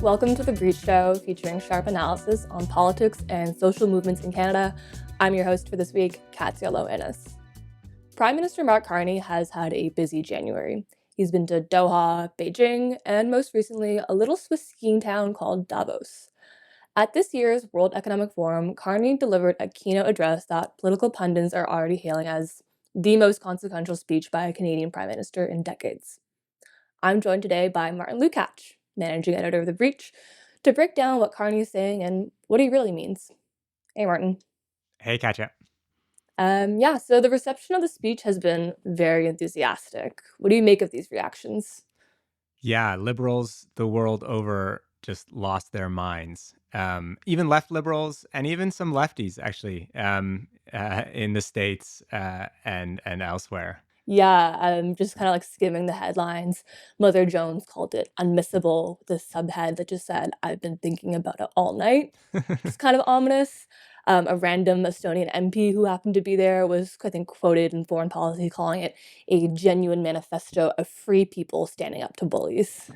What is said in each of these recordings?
Welcome to The Breach Show, featuring sharp analysis on politics and social movements in Canada. I'm your host for this week, Katia Lo Innes. Prime Minister Mark Carney has had a busy January. He's been to Doha, Beijing, and most recently, a little Swiss skiing town called Davos. At this year's World Economic Forum, Carney delivered a keynote address that political pundits are already hailing as the most consequential speech by a Canadian Prime Minister in decades. I'm joined today by Martin Lukacs, managing editor of The Breach, to break down what Carney is saying and what he really means. Hey, Martin. Hey, Katia. So the reception of the speech has been very enthusiastic. What do you make of these reactions? Yeah, liberals the world over just lost their minds. Even left liberals and even some lefties, actually, in the States and elsewhere. Yeah, just kind of like skimming the headlines. Mother Jones called it unmissable, with a subhead that just said, "I've been thinking about it all night." It's kind of ominous. A random Estonian MP who happened to be there was, I think, quoted in Foreign Policy calling it a genuine manifesto of free people standing up to bullies,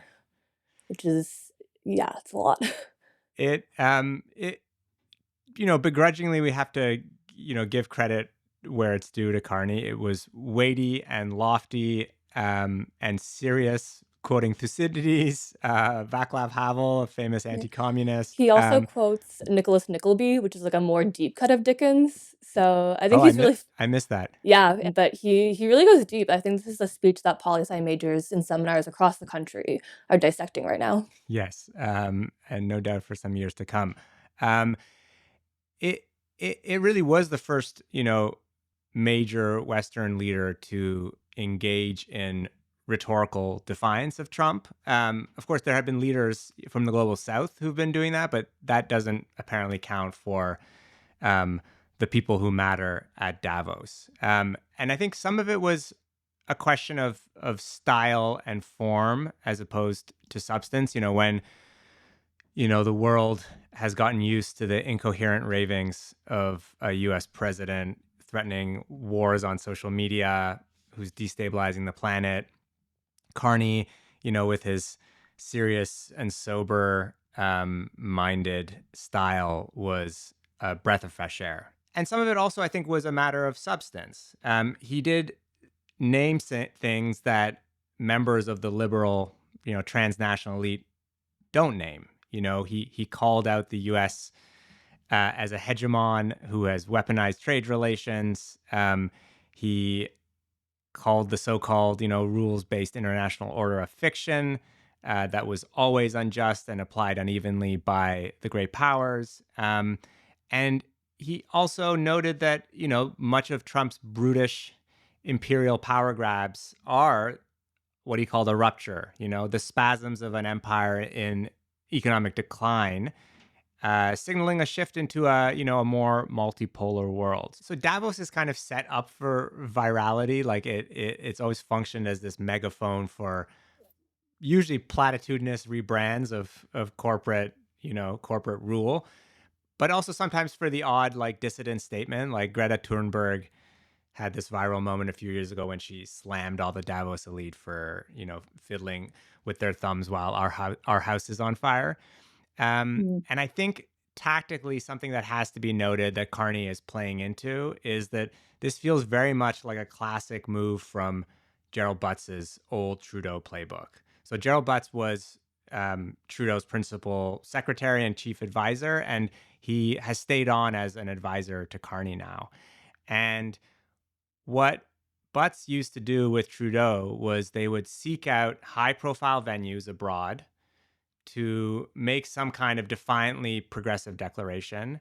which is, yeah, it's a lot. It begrudgingly, we have to, give credit where it's due to Carney. It was weighty and lofty and serious, quoting Thucydides, Václav Havel, a famous anti-communist. He also quotes Nicholas Nickleby, which is like a more deep cut of Dickens. So I think Oh, he's really, I missed that. yeah, but he really goes deep. I think this is a speech that poli-sci majors in seminars across the country are dissecting right now. Yes, and no doubt for some years to come. Um, it, it really was the first, major Western leader to engage in rhetorical defiance of Trump. Of course, there have been leaders from the global South who've been doing that, but that doesn't apparently count for the people who matter at Davos. And I think some of it was a question of style and form as opposed to substance. When the world has gotten used to the incoherent ravings of a U.S. president threatening wars on social media, who's destabilizing the planet. Carney, with his serious and sober minded style, was a breath of fresh air. And some of it also, I think, was a matter of substance. He did name things that members of the liberal, transnational elite don't name. He called out the U.S. As a hegemon who has weaponized trade relations. He called the so-called, rules-based international order a fiction that was always unjust and applied unevenly by the great powers. And he also noted that, much of Trump's brutish imperial power grabs are what he called a rupture, the spasms of an empire in economic decline, signaling a shift into a more multipolar world. So Davos is kind of set up for virality. Like it's always functioned as this megaphone for usually platitudinous rebrands of corporate rule, but also sometimes for the odd like dissident statement. Like Greta Thunberg had this viral moment a few years ago when she slammed all the Davos elite for fiddling with their thumbs while our house is on fire. And I think tactically, something that has to be noted that Carney is playing into is that this feels very much like a classic move from Gerald Butts's old Trudeau playbook. So Gerald Butts was Trudeau's principal secretary and chief advisor, and he has stayed on as an advisor to Carney now. And what Butts used to do with Trudeau was they would seek out high-profile venues abroad to make some kind of defiantly progressive declaration,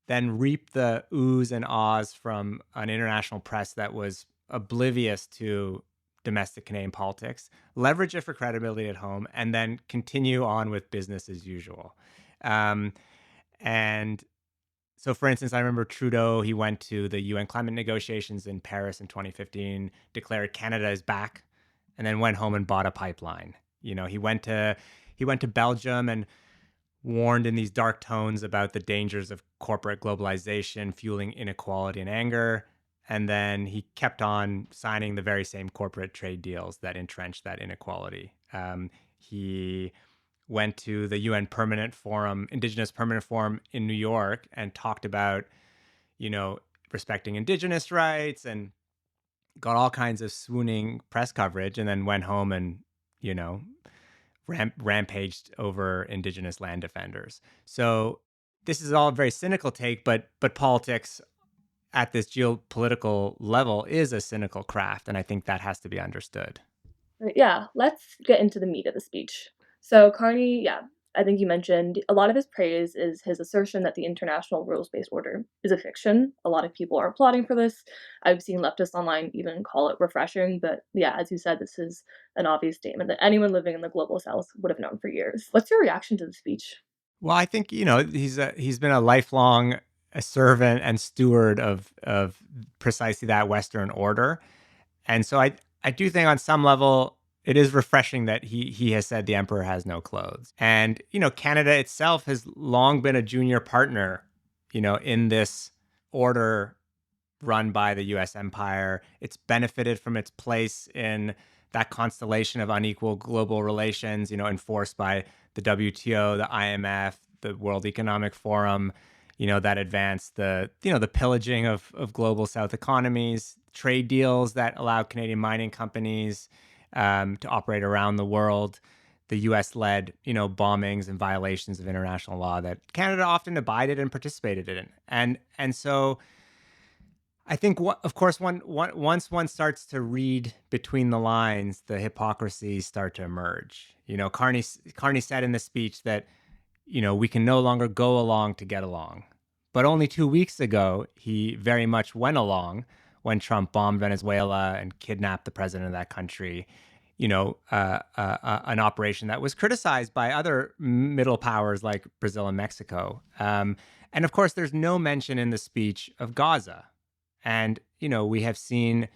then reap the oohs and ahs from an international press that was oblivious to domestic Canadian politics, leverage it for credibility at home, and then continue on with business as usual. And so, for instance, I remember Trudeau, he went to the UN climate negotiations in Paris in 2015, declared Canada is back, and then went home and bought a pipeline. He went to Belgium and warned in these dark tones about the dangers of corporate globalization fueling inequality and anger. And then he kept on signing the very same corporate trade deals that entrenched that inequality. He went to the UN Permanent Forum, Indigenous Permanent Forum in New York, and talked about, respecting Indigenous rights, and got all kinds of swooning press coverage, and then went home and, you know, rampaged over Indigenous land defenders. So this is all a very cynical take, but politics at this geopolitical level is a cynical craft, and I think that has to be understood. Yeah, let's get into the meat of the speech. So, Carney, yeah, I think you mentioned a lot of his praise is his assertion that the international rules based order is a fiction. A lot of people are applauding for this. I've seen leftists online even call it refreshing, but yeah, as you said, this is an obvious statement that anyone living in the global south would have known for years. What's your reaction to the speech? Well, I think he's been a lifelong servant and steward of precisely that Western order, and so I do think on some level it is refreshing that he has said the emperor has no clothes. And Canada itself has long been a junior partner, in this order run by the US empire. It's benefited from its place in that constellation of unequal global relations, enforced by the WTO, the IMF, the World Economic Forum, that advanced the pillaging of global South economies, trade deals that allow Canadian mining companies to operate around the world, the US-led, bombings and violations of international law that Canada often abided and participated in. And so I think, of course, once one starts to read between the lines, the hypocrisies start to emerge. Carney said in the speech that, we can no longer go along to get along. But only 2 weeks ago, he very much went along when Trump bombed Venezuela and kidnapped the president of that country. An operation that was criticized by other middle powers like Brazil and Mexico. And of course, there's no mention in the speech of Gaza. And, we have seen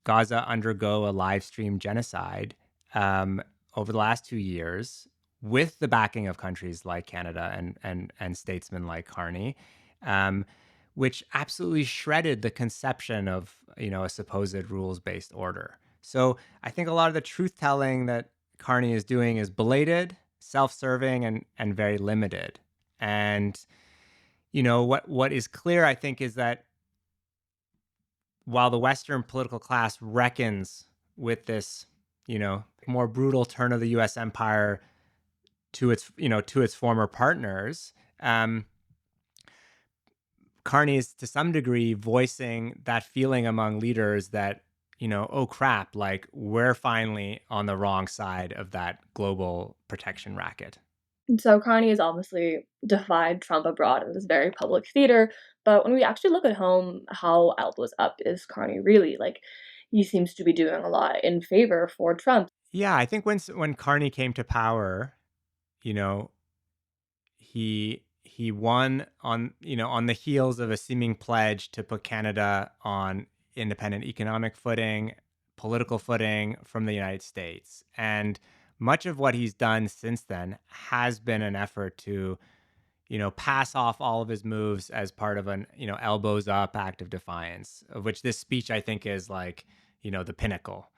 Gaza undergo a live stream genocide over the last 2 years with the backing of countries like Canada and statesmen like Carney, which absolutely shredded the conception of, a supposed rules-based order. So I think a lot of the truth-telling that Carney is doing is belated, self-serving, and very limited. And, what is clear, I think, is that while the Western political class reckons with this, more brutal turn of the U.S. empire to its former partners, Carney is to some degree voicing that feeling among leaders that, oh crap, like we're finally on the wrong side of that global protection racket. So Carney has obviously defied Trump abroad in this very public theater, but when we actually look at home, how elbows up is Carney really? Like, he seems to be doing a lot in favor for Trump. Yeah, I think when Carney came to power, you know, he won on the heels of a seeming pledge to put Canada on independent economic footing, political footing from the United States. And much of what he's done since then has been an effort to, pass off all of his moves as part of an, elbows up act of defiance, of which this speech I think is like, the pinnacle.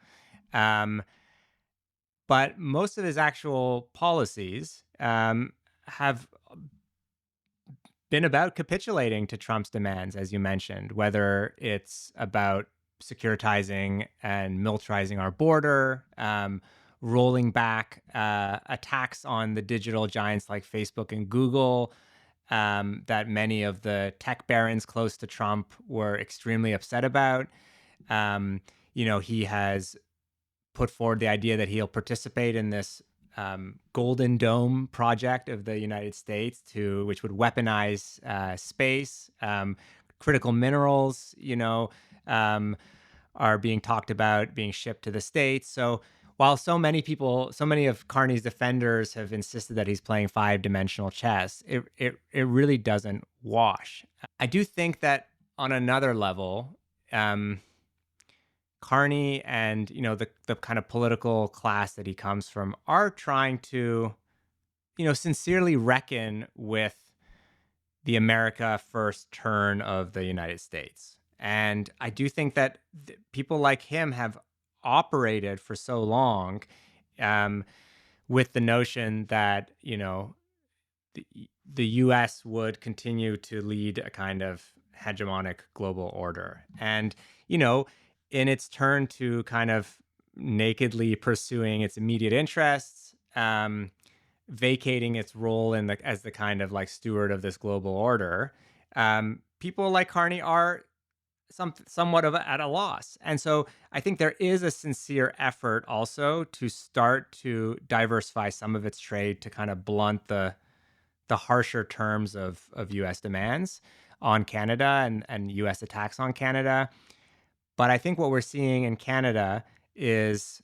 But most of his actual policies have been about capitulating to Trump's demands, as you mentioned, whether it's about securitizing and militarizing our border, rolling back attacks on the digital giants like Facebook and Google, that many of the tech barons close to Trump were extremely upset about. He has put forward the idea that he'll participate in this Golden Dome project of the United States, which would weaponize space. Critical minerals, are being talked about being shipped to the States. So while so many of Carney's defenders have insisted that he's playing five-dimensional chess, it really doesn't wash. I do think that on another level, Carney and the kind of political class that he comes from are trying to sincerely reckon with the America first turn of the United States. And I do think that people like him have operated for so long with the notion that, the, the US would continue to lead a kind of hegemonic global order. And, you know, in its turn to kind of nakedly pursuing its immediate interests, vacating its role as the kind of like steward of this global order, people like Carney are somewhat at a loss. And so I think there is a sincere effort also to start to diversify some of its trade to kind of blunt the harsher terms of US demands on Canada and US attacks on Canada. But I think what we're seeing in Canada is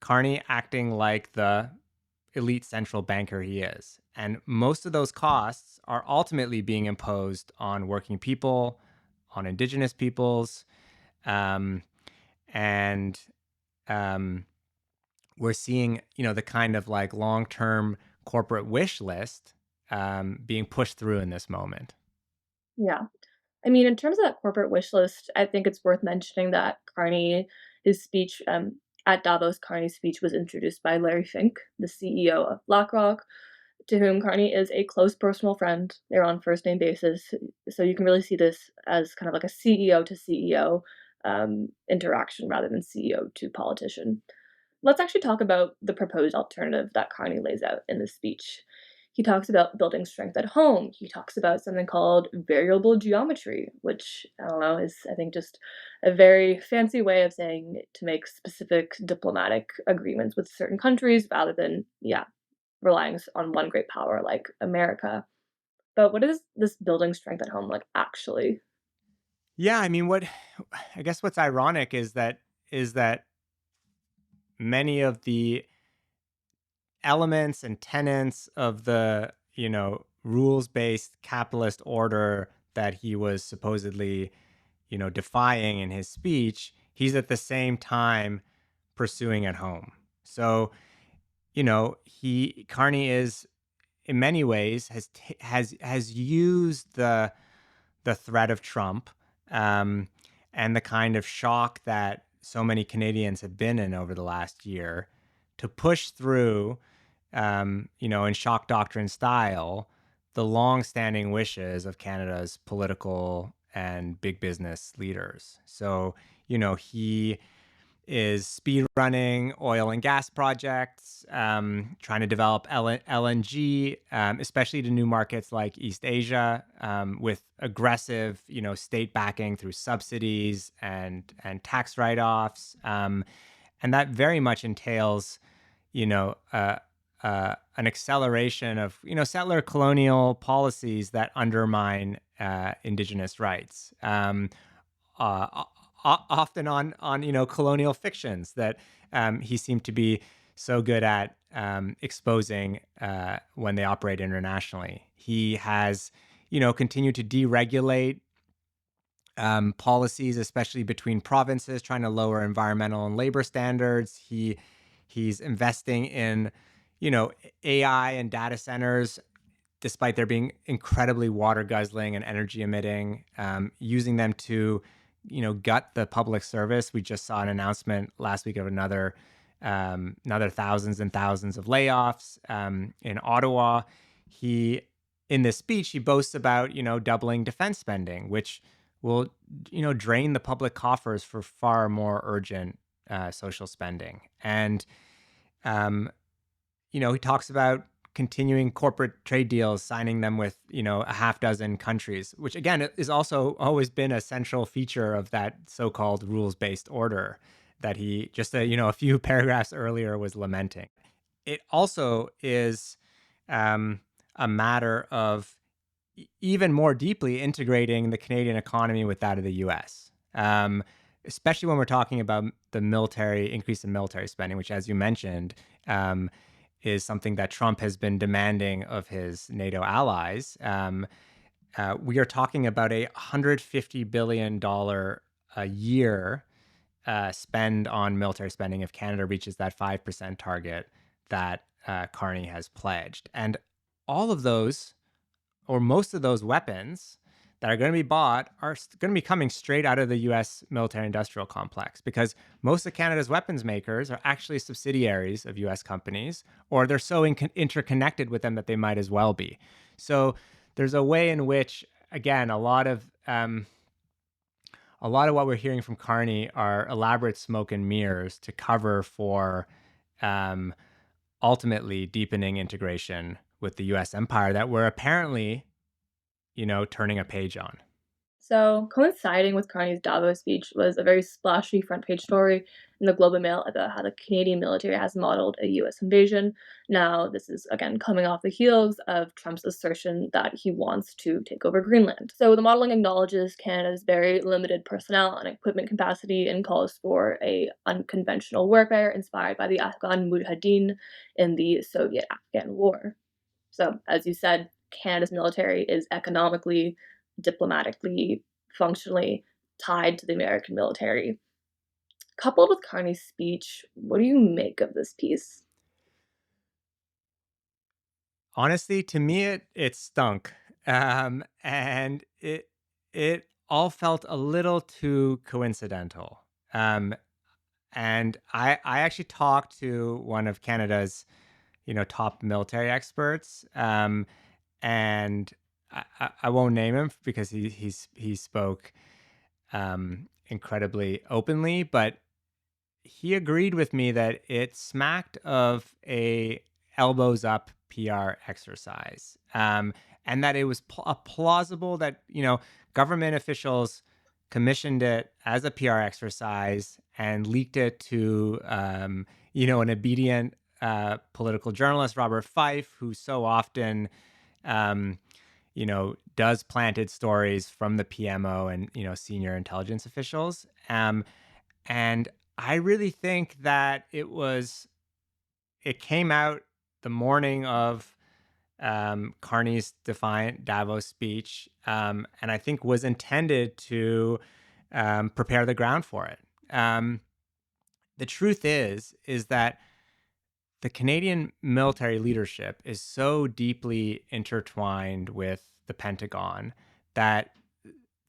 Carney acting like the elite central banker he is. And most of those costs are ultimately being imposed on working people, on Indigenous peoples, um, and um, we're seeing, the kind of like long-term corporate wish list being pushed through in this moment. Yeah. I mean, in terms of that corporate wish list, I think it's worth mentioning that his speech at Davos, Carney's speech was introduced by Larry Fink, the CEO of BlackRock, to whom Carney is a close personal friend. They're on first name basis. So you can really see this as kind of like a CEO to CEO interaction rather than CEO to politician. Let's actually talk about the proposed alternative that Carney lays out in this speech. He talks about building strength at home. He talks about something called variable geometry, which I don't know is, I think, just a very fancy way of saying to make specific diplomatic agreements with certain countries rather than, yeah, relying on one great power like America. But what is this building strength at home like actually? Yeah, I mean, I guess what's ironic is that many of the elements and tenets of the rules-based capitalist order that he was supposedly defying in his speech, he's at the same time pursuing at home. So he Carney is in many ways has used the threat of Trump, um, and the kind of shock that so many Canadians have been in over the last year to push through, in shock doctrine style, the long-standing wishes of Canada's political and big business leaders. So, he is speed running oil and gas projects, trying to develop LNG, especially to new markets like East Asia, with aggressive, state backing through subsidies and tax write-offs, and that very much entails, you know, uh, an acceleration of settler colonial policies that undermine Indigenous rights. Uh, Often on colonial fictions that he seemed to be so good at exposing when they operate internationally. He has continued to deregulate policies, especially between provinces, trying to lower environmental and labor standards. He's investing in AI and data centers despite there being incredibly water guzzling and energy emitting, using them to, gut the public service. We just saw an announcement last week of another thousands and thousands of layoffs in Ottawa. In this speech, he boasts about, doubling defense spending, which will, drain the public coffers for far more urgent social spending. And, he talks about continuing corporate trade deals, signing them with, a half dozen countries, which again is also always been a central feature of that so-called rules-based order that he just a few paragraphs earlier was lamenting. It also is a matter of even more deeply integrating the Canadian economy with that of the U.S. Especially when we're talking about the increase in military spending, which, as you mentioned, is something that Trump has been demanding of his NATO allies. We are talking about $150 billion a year spend on military spending if Canada reaches that 5% target that Carney has pledged. And all of those, or most of those weapons that are going to be bought are going to be coming straight out of the US military industrial complex, because most of Canada's weapons makers are actually subsidiaries of US companies, or they're so interconnected with them that they might as well be. So there's a way in which, again, a lot of what we're hearing from Carney are elaborate smoke and mirrors to cover for um, ultimately deepening integration with the US empire that we're apparently, turning a page on. So, coinciding with Carney's Davos speech was a very splashy front page story in the Globe and Mail about how the Canadian military has modeled a US invasion. Now, this is again coming off the heels of Trump's assertion that he wants to take over Greenland. So, the modeling acknowledges Canada's very limited personnel and equipment capacity and calls for a unconventional warfare inspired by the Afghan mujahideen in the Soviet Afghan War. So, as you said, Canada's military is economically, diplomatically, functionally tied to the American military. Coupled with Carney's speech, what do you make of this piece? Honestly, to me, it stunk, and it all felt a little too coincidental. Um, and I actually talked to one of Canada's top military experts, and I won't name him because he spoke incredibly openly, but he agreed with me that it smacked of a elbows up PR exercise, and that it was plausible that government officials commissioned it as a PR exercise and leaked it to an obedient political journalist, Robert Fife, who so often does planted stories from the PMO and senior intelligence officials. And I really think that it came out the morning of Carney's defiant Davos speech, and I think was intended to prepare the ground for it. The truth is that the Canadian military leadership is so deeply intertwined with the Pentagon that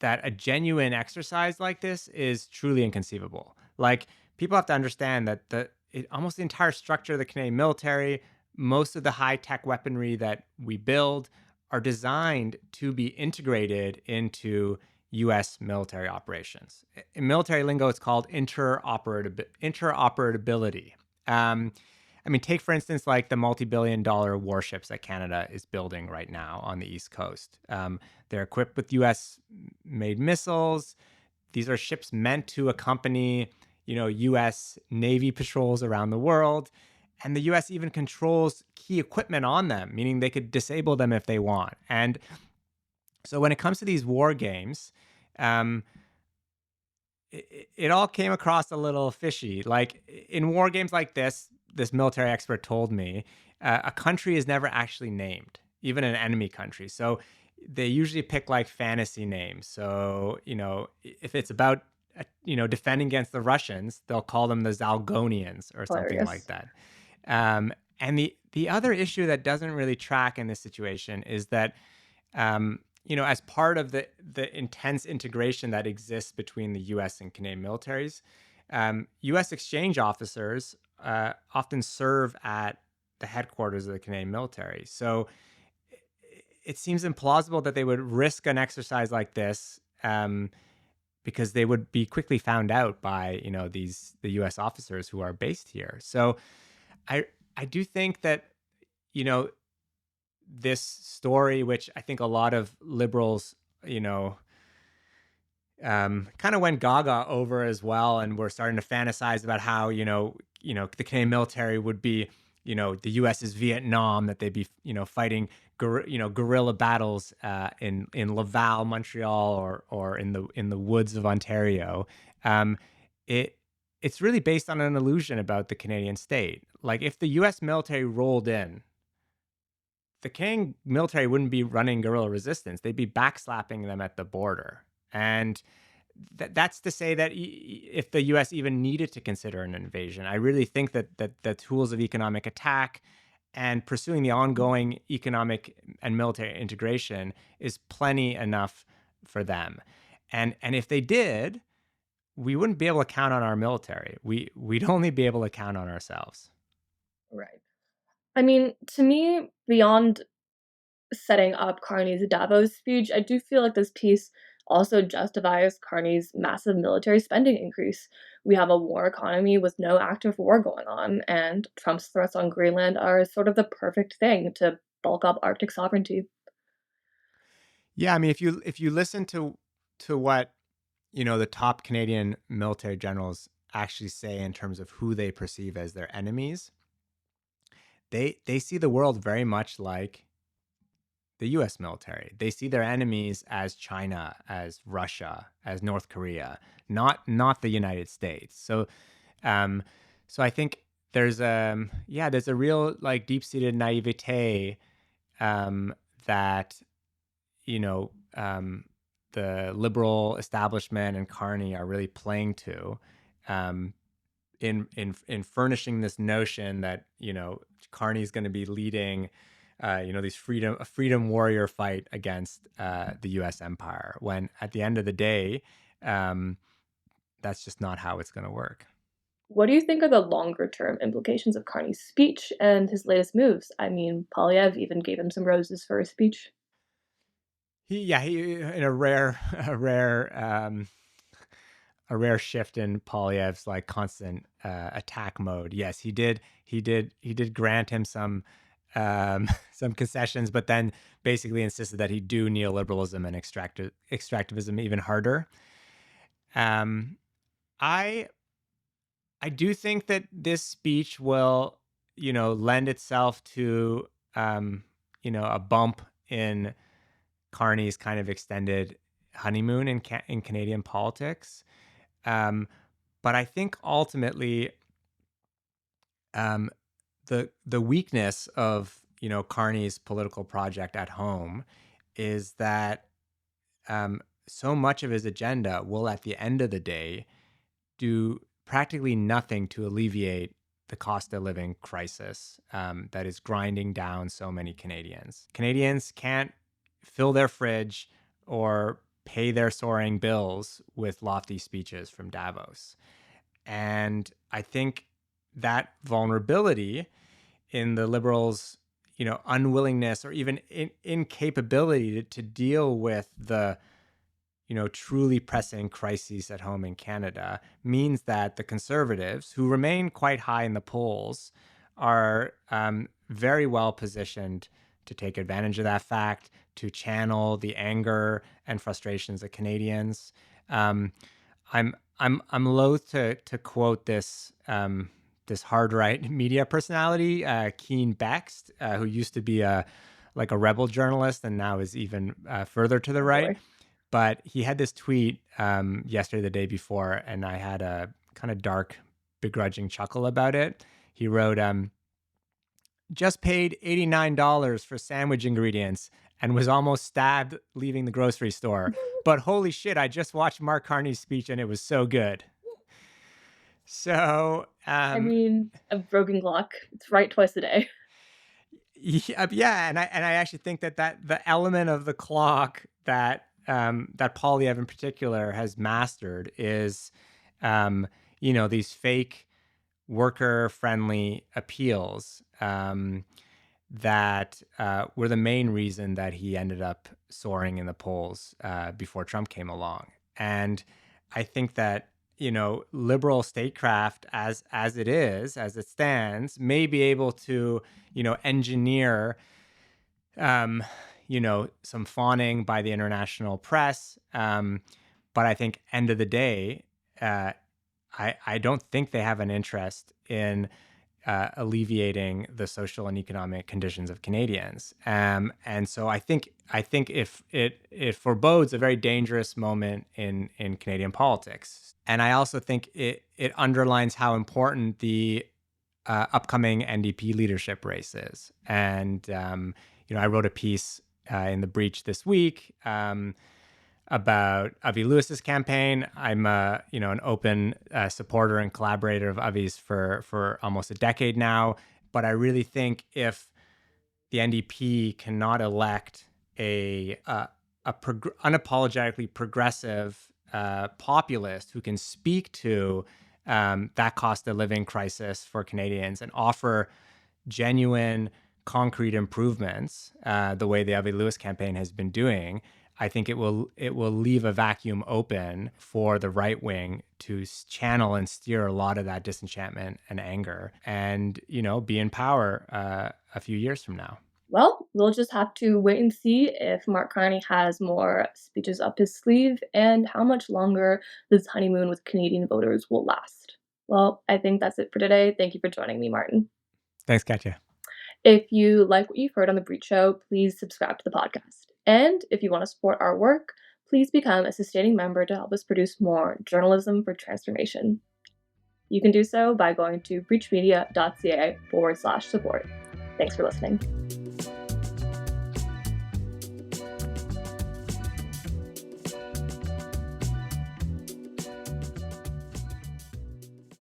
a genuine exercise like this is truly inconceivable. Like, people have to understand that almost the entire structure of the Canadian military, most of the high-tech weaponry that we build, are designed to be integrated into U.S. military operations. In military lingo, it's called interoperability. Take, for instance, like the multi-billion-dollar warships that Canada is building right now on the East Coast. They're equipped with U.S.-made missiles. These are ships meant to accompany, U.S. Navy patrols around the world. And the U.S. even controls key equipment on them, meaning they could disable them if they want. And so when it comes to these war games, it all came across a little fishy. Like, in war games like this military expert told me, a country is never actually named, even an enemy country. So they usually pick like fantasy names. So, if it's about, defending against the Russians, they'll call them the Zalgonians or something like Hilarious. that. And the other issue that doesn't really track in this situation is that, as part of the intense integration that exists between the U.S. and Canadian militaries, U.S. exchange officers often serve at the headquarters of the Canadian military. So it seems implausible that they would risk an exercise like this, because they would be quickly found out by the U.S. officers who are based here. So I do think that this story, which I think a lot of liberals kind of went gaga over as well, and we're starting to fantasize about how the Canadian military would be the U.S.'s Vietnam, that they'd be fighting guerrilla battles in Laval, Montreal, or in the woods of Ontario. It's really based on an illusion about the Canadian state. Like, if the U.S. military rolled in, the Canadian military wouldn't be running guerrilla resistance. They'd be backslapping them at the border. And that's to say that if the U.S. even needed to consider an invasion, I really think that the tools of economic attack and pursuing the ongoing economic and military integration is plenty enough for them. And if they did, we wouldn't be able to count on our military. We'd only be able to count on ourselves. Right. I mean, to me, beyond setting up Carney's Davos speech, I do feel like this piece also justifies Carney's massive military spending increase. We have a war economy with no active war going on, and Trump's threats on Greenland are sort of the perfect thing to bulk up Arctic sovereignty. Yeah, I mean, if you listen to what the top Canadian military generals actually say in terms of who they perceive as their enemies, they see the world very much like the U.S. military. They see their enemies as China, as Russia, as North Korea, not the United States. Um, so I think there's a real like deep seated naivete that you know the liberal establishment and Carney are really playing to. Um, in furnishing this notion that Carney's going to be leading these a freedom warrior fight against the U.S. empire, when at the end of the day, um, that's just not how it's going to work. What do you think are the longer term implications of Carney's speech and his latest moves? I mean, Polyev even gave him some roses for his speech. He in a rare shift in Polyev's like constant attack mode. Yes, he did grant him some some concessions, but then basically insisted that he do neoliberalism and extractivism even harder. Um, I I do think that this speech will, lend itself to, a bump in Carney's kind of extended honeymoon in Canadian politics. Um, but I think ultimately, um, the weakness of Carney's political project at home is that so much of his agenda will, at the end of the day, do practically nothing to alleviate the cost of living crisis that is grinding down so many Canadians. Canadians can't fill their fridge or pay their soaring bills with lofty speeches from Davos. And I think that vulnerability in the liberals, unwillingness or even incapability to deal with the truly pressing crises at home in Canada means that the Conservatives, who remain quite high in the polls, are very well positioned to take advantage of that fact, to channel the anger and frustrations of Canadians. Um, I'm loath to quote this hard right media personality, Keen Bext, who used to be a rebel journalist and now is even further to the Oh right. boy. But he had this tweet yesterday, the day before, and I had a kind of dark, begrudging chuckle about it. He wrote, just paid $89 for sandwich ingredients and was almost stabbed leaving the grocery store. But holy shit, I just watched Mark Carney's speech and it was so good. So, I mean, a broken clock. It's right twice a day. yeah, and I actually think that the element of the clock that Polyev in particular has mastered is, these fake worker friendly appeals that were the main reason that he ended up soaring in the polls before Trump came along. And I think that liberal statecraft as it stands may be able to engineer some fawning by the international press, but I think end of the day, I don't think they have an interest in alleviating the social and economic conditions of Canadians. And so I think if it forebodes a very dangerous moment in Canadian politics. And I also think it underlines how important the upcoming NDP leadership race is. And I wrote a piece in the Breach this week about Avi Lewis's campaign. I'm an open supporter and collaborator of Avi's for almost a decade now. But I really think if the NDP cannot elect a unapologetically progressive populist who can speak to that cost of living crisis for Canadians and offer genuine, concrete improvements, the way the Avi Lewis campaign has been doing, I think it will leave a vacuum open for the right wing to channel and steer a lot of that disenchantment and anger, and be in power a few years from now. Well, we'll just have to wait and see if Mark Carney has more speeches up his sleeve and how much longer this honeymoon with Canadian voters will last. Well, I think that's it for today. Thank you for joining me, Martin. Thanks, Katia. If you like what you've heard on The Breach Show, please subscribe to the podcast. And if you want to support our work, please become a sustaining member to help us produce more journalism for transformation. You can do so by going to breachmedia.ca/support. Thanks for listening.